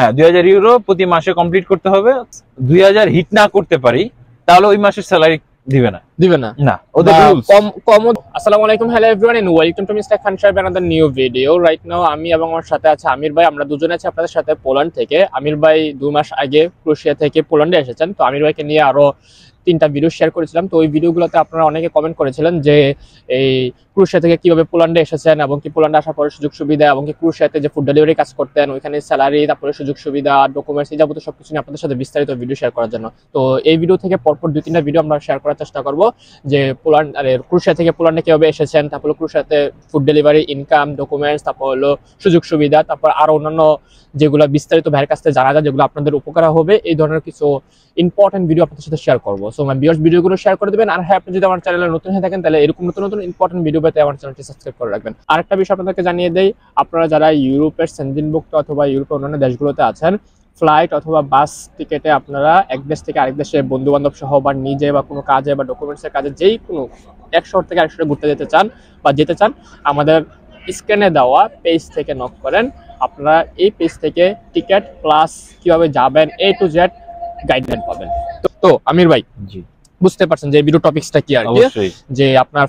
হ্যাঁ 2000 ইউরো প্রতি মাসে কমপ্লিট করতে হবে। 2000 হিট না করতে পারি তাহলে ওই মাসের স্যালারি দিবে না না ওদের রুলস কম। আসসালামু আলাইকুম, hello everyone and welcome to mister Khan Sahib another new video. Right now আমি এবং আমার সাথে আছে আমির ভাই, আমরা দুজনে আছি আপনাদের সাথে পোল্যান্ড থেকে। আমির ভাই 2 মাস আগে ক্রোয়েশিয়া থেকে পোল্যান্ডে এসেছেন, তো আমির ভাইকে নিয়ে আরো 3টা ভিডিও শেয়ার করেছিলাম। তো ওই ভিডিওগুলোতে আপনারা অনেকে কমেন্ট করেছিলেন যে এই ক্রোয়েশিয়া থেকে কিভাবে পোল্যান্ডে এসেছেন এবং কি পোল্যান্ডে আসার পরে সুযোগ সুবিধা এবং কি ক্রোয়েশিয়াতে যে ফুড ডেলিভারি কাজ করতেন ওইখানে স্যালারি, তারপরে সুযোগ সুবিধা, ডকুমেন্টস, এই যাবতীয় সবকিছু নিয়ে আপনাদের সাথে বিস্তারিত ভিডিও শেয়ার করার জন্য। তো এই ভিডিও থেকে পরপর 2-3টা ভিডিও আমরা শেয়ার করার চেষ্টা করব যে পোল্যান্ড ক্রোয়েশিয়া থেকে পোল্যান্ডে কিভাবে এসেছেন, তারপর ক্রোয়েশিয়াতে ফুড ডেলিভারি, ইনকাম, ডকুমেন্টস, তারপর হলো সুযোগ সুবিধা, তারপর আরো অন্যান্য যেগুলো বিস্তারিত ভাইয়ের কাছ থেকে জানা যায়, যেগুলো আপনাদের উপকার হবে, এই ধরনের কিছু ইম্পর্টেন্ট ভিডিও আপনাদের সাথে শেয়ার করবো। সো আমার ভিউয়ার্স ভিডিওগুলো শেয়ার করে দেবেন। আর হ্যাঁ, আপনি যদি আমার চ্যানেলে নতুন হয়ে থাকেন তাহলে এরকম নতুন নতুন ইম্পর্টেন্ট ভিডিও পেতে আমার চ্যানেলটি সাবস্ক্রাইব করে রাখবেন। আরেকটা বিষয় আপনাদেরকে জানিয়ে দেই, আপনারা যারা ইউরোপের সেনজেনভুক্ত অথবা ইউরোপের অন্যান্য দেশগুলোতে আছেন, ফ্লাইট অথবা বাস টিকেটে আপনারা এক দেশ থেকে আরেক দেশে বন্ধু বান্ধব সহ বা নিজে বা কোনো কাজে বা ডকুমেন্টসের কাজে যেই কোনো এক শহর থেকে আরেক শহরে ঘুরতে যেতে চান, আমাদের স্ক্রিনে দেওয়া পেজ থেকে নক করেন। আপনারা এই পেজ থেকে টিকেট প্লাস কিভাবে যাবেন A to Z গাইডলাইন পাবেন। তো আমির ভাই, জি বুঝতে পারছেন যে ভিডিও টপিকসটা কি আর কি, যে আপনার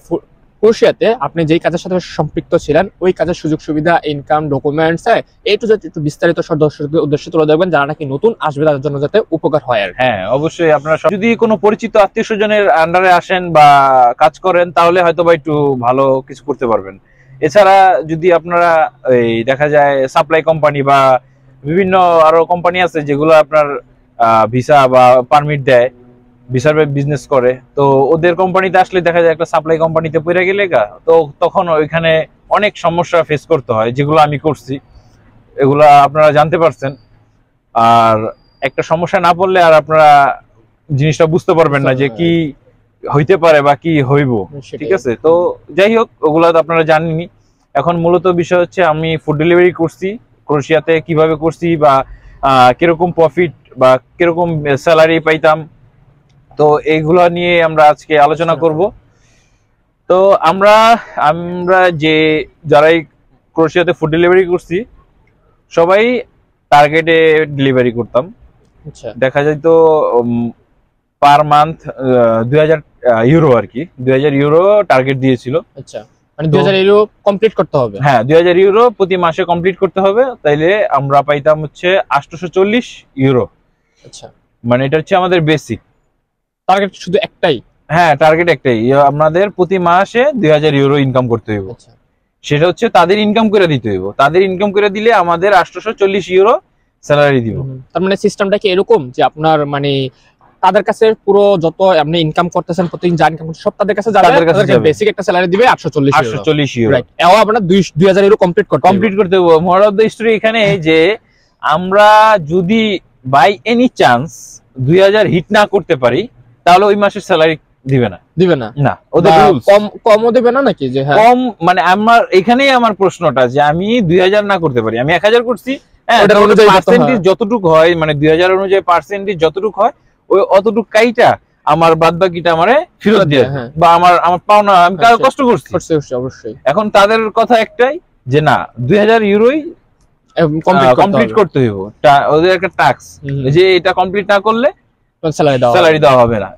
ক্রোয়েশিয়াতে আপনি যেই কাজের সাথে সম্পৃক্ত ছিলেন ওই কাজের সুযোগ সুবিধা, income, documents, A to Z একটু বিস্তারিত দর্শকদের উদ্দেশ্যে তুলে ধরবেন যারা নাকি নতুন আসবে তাদের জন্য যাতে উপকার হয়। আর হ্যাঁ অবশ্যই আপনারা যদি কোনো পরিচিত আত্মীয় স্বজনের আন্ডারে আসেন বা কাজ করেন তাহলে হয়তো বা একটু ভালো কিছু করতে পারবেন। এছাড়া যদি আপনারা এই দেখা যায় সাপ্লাই কোম্পানি বা বিভিন্ন আরো কোম্পানি আছে যেগুলো আপনার ভিসা বা পারমিট দেয়, ভিসার বিজনেস করে, তো ওদের কোম্পানিতে আসলে দেখা যায় একটা সাপ্লাই কোম্পানিতে পড়ে গেলে তো তখন ওইখানে অনেক সমস্যা ফেস করতে হয়, যেগুলো আমি করছি, এগুলো আপনারা জানতে পারছেন। আর একটা সমস্যা না পড়লে আর আপনারা জিনিসটা বুঝতে পারবেন না যে কি হইতে পারে বা কি হইব, ঠিক আছে? তো যাই হোক, ওগুলো তো আপনারা জানেনই। এখন মূলত বিষয় হচ্ছে আমি ফুড ডেলিভারি করছি ক্রোয়েশিয়াতে, কিভাবে করছি বা কিরকম প্রফিট বা কিরকম স্যালারি পাইতাম, তো এইগুলো নিয়ে আমরা আজকে আলোচনা করব। তো আমরা যে যারাই ক্রোয়েশিয়াতে ফুড ডেলিভারি করছি সবাই টার্গেটে ডেলিভারি করতাম। দেখা যায় তো পার মান্থ 2000 ইউরো আর কি, 2000 ইউরো টার্গেট দিয়েছিল। আচ্ছা, মানে 2000 ইউরো কমপ্লিট করতে হবে। হ্যাঁ 2000 ইউরো প্রতি মাসে কমপ্লিট করতে হবে, তাইলে আমরা পাইতাম হচ্ছে 840 ইউরো। আচ্ছা, মানে এটা হচ্ছে আমাদের বেসিক টার্গেট। শুধু একটাই? হ্যাঁ টার্গেট একটাই, আমাদের প্রতি মাসে 2000 ইউরো ইনকাম করতে হইব। আচ্ছা, সেটা হচ্ছে তাদের ইনকাম করে দিতে হইব, তাদের ইনকাম করে দিলে আমাদের 840 ইউরো স্যালারি দিব। তার মানে সিস্টেমটা কি এরকম যে আপনার মানে তাদের কাছে পুরো যত আপনি ইনকাম করতেছেন, প্রতিদিন যা ইনকাম করতেছেন সব তাদের কাছে যাবে, তাদের বেসিক একটা স্যালারি দিবে 840 ইউরো। রাইট, এও আপনারা 2000 ইউরো কমপ্লিট করতে হবে। মোর অফ দ্য স্টোরি এখানে যে আমরা যদি বাই এনি চান্স 2000 হিট না করতে পারি তাহলে ওই মাসের স্যালারি দিবে না না ওদের রুলস। কমও দিবে না নাকি? যে হ্যাঁ কম মানে আমার এখানেই আমার প্রশ্নটা যে আমি 2000 না করতে পারি, আমি 1000 করছি, হ্যাঁ ওটার অনুযায়ী পার্সেন্টেজ যতটুকু হয়, মানে 2000 অনুযায়ী পার্সেন্টেজ যতটুকু হয় ওই অতটুকু কাইটা আমার বাদ বাকিটা আমারে ফেরত দিয়ে, বা আমার পাওনা, আমি কষ্ট করছি অবশ্যই। এখন তাদের কথা একটাই যে না 2000 ইউরোই কমপ্লিট করতে হইব, ওদের একটা টাস্ক যে এটা কমপ্লিট না করলে স্যালারি দেওয়া হবে না।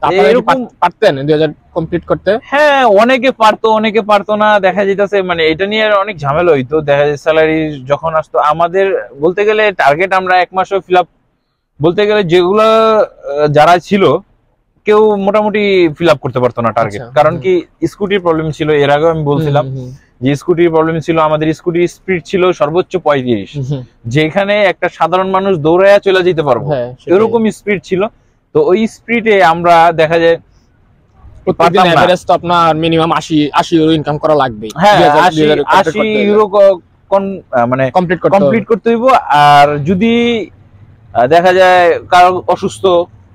পারতেন 2000 কমপ্লিট করতে? হ্যাঁ অনেকে পারতো, অনেকে পারতো না, দেখা যাইতেছে মানে এটা নিয়ে অনেক ঝামেলা হইতো। দেখা যায় স্যালারি যখন আসতো আমাদের, বলতে গেলে টার্গেট আমরা এক মাসও ফিল আপ, বলতে গেলে যেগুলো যারা ছিল কেউ মোটামুটি ফিল আপ করতে পারতো না টার্গেট। কারণ কি স্কুটির প্রবলেম ছিল, এর আগেও আমি বলছিলাম যে স্কুটির প্রবলেম ছিল, আমাদের স্কুটির স্পিড ছিল সর্বোচ্চ 35, যেখানে একটা সাধারণ মানুষ দৌড়াইয়া চলে যেতে পারবো এরকম স্পিড ছিল। তো ওই স্পিডে আমরা দেখা যায় প্রতিদিন এভারেজ তো আপনার মিনিমাম 80 ইউরো ইনকাম করা লাগবে। হ্যাঁ 80 ইউরো মানে কমপ্লিট করতে হইব। আর যদি দেখা যায় কারো অসুস্থ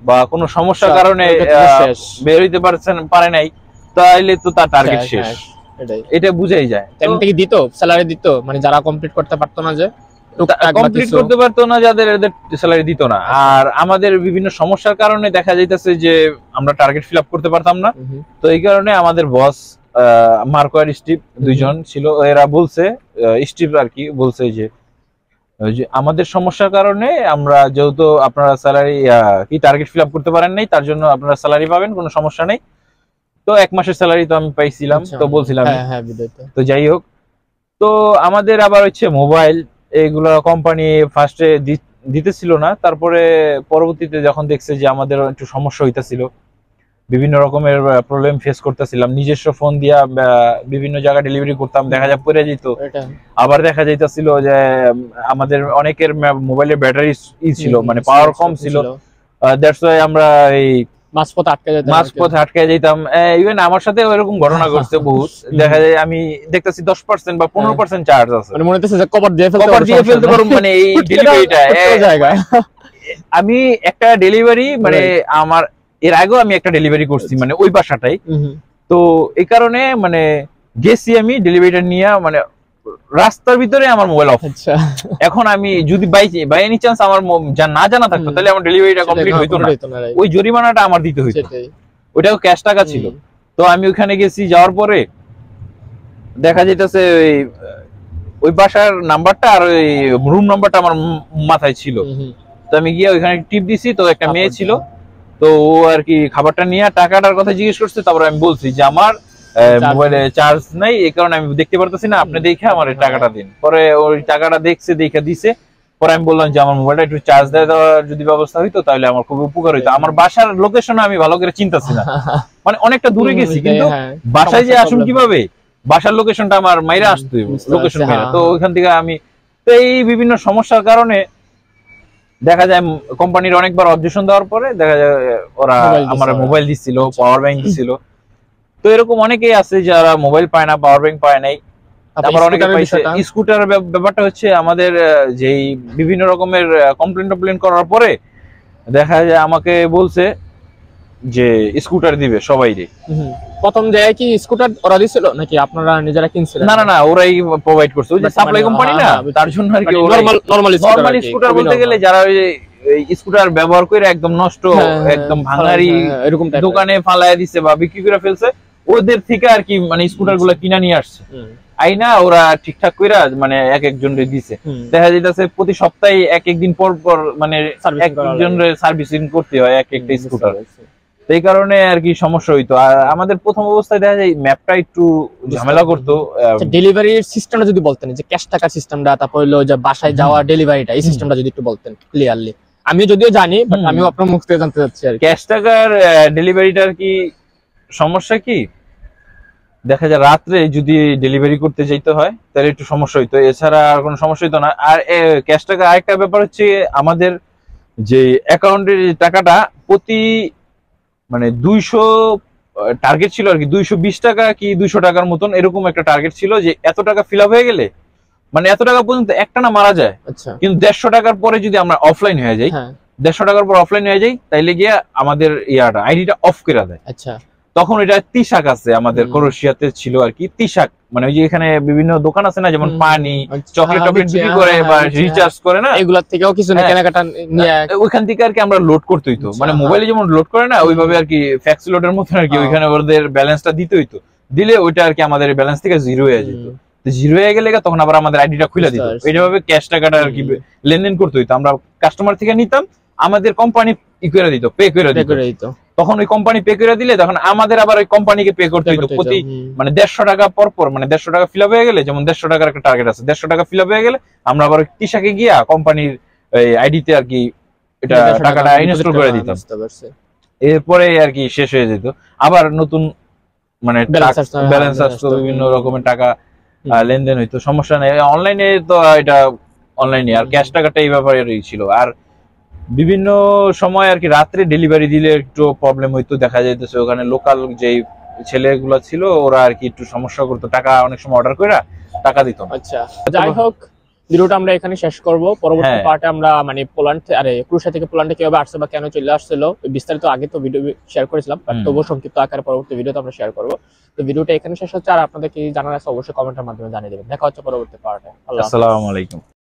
বা কোনো সমস্যার কারণে বের হইতে পারে নাই তাহলে তো তার টার্গেট শেষ, এটা বুঝাই যায়। এমনি কি দিত স্যালারি দিত, মানে যারা কমপ্লিট করতে পারতো না, যে কমপ্লিট করতে পারতো না যাদের, এদের স্যালারি দিত না। আর আমাদের বিভিন্ন সমস্যার কারণে দেখা যাইতেছে যে আমরা টার্গেট ফিল আপ করতে পারতাম না। তো এই কারণে আমাদের বস মার্কো আর স্টিভ দুইজন ছিল, এরা বলছে, স্টিভ আর কি বলছে যে ওই যে আমাদের সমস্যার কারণে আমরা যেহেতু আপনারা স্যালারি কি টার্গেট ফিল আপ করতে পারেন নাই, তার জন্য আপনারা স্যালারি পাবেন, কোনো সমস্যা নেই। তো 1 মাসের স্যালারি তো আমি পাইছিলাম, তো বলছিলাম। হ্যাঁ ভিডিওতে। তো যাই হোক, তো আমাদের আবার হচ্ছে মোবাইল এগুলো কোম্পানি ফার্স্টে দিতেছিল না, তারপরে পরবর্তীতে যখন দেখছে যে আমাদের একটু সমস্যা হইতাছিল, বিভিন্ন রকমের প্রবলেম ফেস করতেছিলাম, নিজস্ব ফোন দিয়া বিভিন্ন জায়গায় ডেলিভারি করতাম, দেখা যায় পড়ে যেত। আবার দেখা যাইতেছিল যে আমাদের অনেকের মোবাইলের ব্যাটারি ছিল, মানে পাওয়ার কম ছিল, দ্যাটস ওয়াই আমরা এই মাঝপথে আটকে যেতাম। ইভেন আমার সাথে এরকম ঘটনা ঘটছে বহুত। দেখা যায় আমি দেখতেছি 10% বা 15% চার্জ আছে, মানে মনে হচ্ছে যে কভার দিয়ে ফেলতে পারো, মানে এই ডেলিভারিটা আমি একটা ডেলিভারি মানে আমার এর আগেও আমি একটা ডেলিভারি করছি, মানে ওই বাসাটাই। তো এই কারণে মানে গেছি আমি ডেলিভারিটা নিয়ে, মানে রাস্তার ভিতরে আমার মোবাইল অফ। এখন আমি যদি বাই এনি চান্স আমার না জানা থাকতো, তাহলে আমার ডেলিভারিটা কমপ্লিট হইতো না, ওই জরিমানাটা আমার দিতে হইতো, ওইটাও ক্যাশ টাকা ছিল। তো আমি ওখানে গেছি, যাওয়ার পরে দেখা যাইতেছে ওই বাসার নাম্বারটা আর ওই রুম নাম্বারটা আমার মাথায় ছিল। তো আমি গিয়ে ওইখানে টিপ দিছি, তো একটা মেয়ে ছিল, তো ও আর কি খাবারটা নিয়ে টাকাটার কথা জিজ্ঞেস করছে। তারপরে আমি বলছি যে আমার মোবাইলে চার্জ নাই, এই কারণে আমি দেখতে পারতেছি না, আপনি দেখে আমার টাকাটা দিন। পরে ওই টাকাটা দেখছে, দেখে দিছে। পরে আমি বললাম যে আমার মোবাইলটা একটু চার্জ দেওয়ার যদি ব্যবস্থা হইতো তাহলে আমার খুব উপকার হইতো। আমার বাসার লোকেশন আমি ভালো করে চিন্তাছি না, মানে অনেকটা দূরে গেছি, কিন্তু বাসায় যে আসুন কিভাবে, বাসার লোকেশনটা আমার মাইরা আসতো, লোকেশন মাইরা। তো ওইখান থেকে আমি তো এই বিভিন্ন সমস্যার কারণে দেখা যায় কোম্পানির অনেকবার অবজেকশন দেওয়ার পরে দেখা যায় ওরা আমার মোবাইল দিচ্ছিল, পাওয়ার ব্যাংক দিচ্ছিল। তো এরকম অনেকেই আছে যারা মোবাইল পায় না, পাওয়ার ব্যাংক পায় নাই। আবার অনেকে পাইছে। স্কুটার ব্যাপারটা হচ্ছে আমাদের যেই বিভিন্ন রকমের কমপ্লেন করার পরে দেখা যায় আমাকে বলছে যে স্কুটার দিবে সবাইরে। প্রথম জায়গায় কি স্কুটার ওরা দিছিল নাকি আপনারা নিজেরা কিনছিলেন? না ওরাই প্রোভাইড করছে, ওই যে সাপ্লাই কোম্পানি না, তার জন্য আর কি নরমাল স্কুটার বলতে গেলে যারা ওই স্কুটার ব্যবহার করে একদম নষ্ট, একদম ভাঙারি এরকম দোকানে ফালায় দিছে বা বিক্রি করে ফেলছে, ওদের থেকে আর কি মানে স্কুটার গুলা কিনা নিয়ে আসছে আইনা ওরা ঠিকঠাক করে মানে এক একজনের দিছে। দেখা যাইতেছে প্রতি সপ্তাহে এক একদিন পর পর মানে একজনের সার্ভিসিং করতে হয় এক একটা স্কুটার, এই কারণে আর কি সমস্যা হইতো। আর আমাদের প্রথম অবস্থায় দেখা যায় ম্যাপটা একটু ঝামেলা করতো। ডেলিভারির সিস্টেমটা যদি বলতেন, যে ক্যাশ টাকা সিস্টেমটা, তারপর হলো যে বাসায় যাওয়া ডেলিভারিটা, এই সিস্টেমটা যদি একটু বলতেন ক্লিয়ারলি। আমি যদিও জানি, বাট আমিও আপনার মুখ থেকে জানতে চাচ্ছি আর ক্যাশ টাকার ডেলিভারিটার কি সমস্যা কি, দেখা যায় রাত্রে যদি ডেলিভারি করতে যাইতে হয় তাহলে একটু সমস্যা হইতো, এছাড়া আর কোনো সমস্যা হইতো না। আর ক্যাশ টাকা আরেকটা ব্যাপার হচ্ছে আমাদের যে অ্যাকাউন্টের টাকাটা প্রতি মানে 200 টার্গেট ছিল আর কি, 220 টাকা কি 200 টাকার মতন এরকম একটা টার্গেট ছিল, যে এত টাকা ফিল আপ হয়ে গেলে মানে এত টাকা পর্যন্ত একটা না মারা যায়। কিন্তু 150 টাকার পরে যদি আমরা অফলাইন হয়ে যাই, 150 টাকার পর অফলাইন হয়ে যাই, তাইলে গিয়ে আমাদের আইডিটা অফ করে দেয়। তখন এটা তিশাক আছে আমাদের ক্রোয়েশিয়াতে ছিল আর কি, তিশাক মানে ওই যে এখানে বিভিন্ন দোকান আছে না, যেমন পানি চকলেট বিক্রি করে বা রিচার্জ করে না, এগুলোর থেকেও কিছু কেনাকাটা নিয়ে ওইখান থেকে আর কি আমরা লোড করতে হইতো, মানে মোবাইলে যেমন লোড করে না ওইভাবে আর কি ফ্যাক্স লোডের মতো আর কি, ওইখানে ওদের ব্যালেন্সটা দিতে হইতো, দিলে ওইটা আর কি আমাদের ব্যালেন্স থেকে জিরো হয়ে যেত। জিরো হয়ে গেলে তখন আবার আমাদের আইডিটা খুলে দিত, এইভাবে ক্যাশ টাকাটা আর কি লেনদেন করতে হইতো। আমরা কাস্টমার থেকে নিতাম, আমাদের কোম্পানি ই করে দিত, পে করে দিত। তখন ওই কোম্পানি পে করে দিলে তখন আমাদের আবার ওই কোম্পানিকে পে করতে হইতো প্রতি মানে 150 টাকা পর পর, মানে 150 টাকা ফিল আপ হয়ে গেলে, যেমন 150 টাকার একটা টার্গেট আছে, 150 টাকা ফিল আপ হয়ে গেলে আমরা আবার তিশাকে গিয়া কোম্পানির আইডিতে আর কি এটা টাকাটা ইনস্টল করে দিতাম। এরপরে আর কি শেষ হয়ে যেত, আবার নতুন মানে ব্যালেন্স আসতো, বিভিন্ন রকমের টাকা লেনদেন হইতো, সমস্যা নেই। অনলাইনে তো এটা অনলাইনে, আর ক্যাশ টাকাটা এই ব্যাপারেই ছিল। আর বিভিন্ন সময় আর কি রাত্রে ডেলিভারি দিলে একটু প্রবলেম হইতো, দেখা যাইতেছে ওখানে লোকাল যেই ছেলেগুলো ছিল ওরা আর কি একটু সমস্যা করতো, টাকা অনেক সময় অর্ডার করে টাকা দিত। আচ্ছা, যাই হোক ভিডিওটা আমরা এখানে শেষ করব। পরবর্তী পার্টে আমরা মানে পোল্যান্ড ক্রোয়েশিয়া থেকে পোল্যান্ডে কিভাবে আসছে বা কেন চলে আসছিল বিস্তারিত আগে তো ভিডিও শেয়ার করেছিলাম, বাট তবুও সংক্ষিপ্ত আকারে পরবর্তী ভিডিওতে আমরা শেয়ার করব। তো ভিডিওটা এখানে শেষ হচ্ছে, আর আপনাদের কি জানার আছে অবশ্যই কমেন্টের মাধ্যমে জানিয়ে দেবেন। দেখা হচ্ছে পরবর্তী পার্টে। আসসালামু আলাইকুম।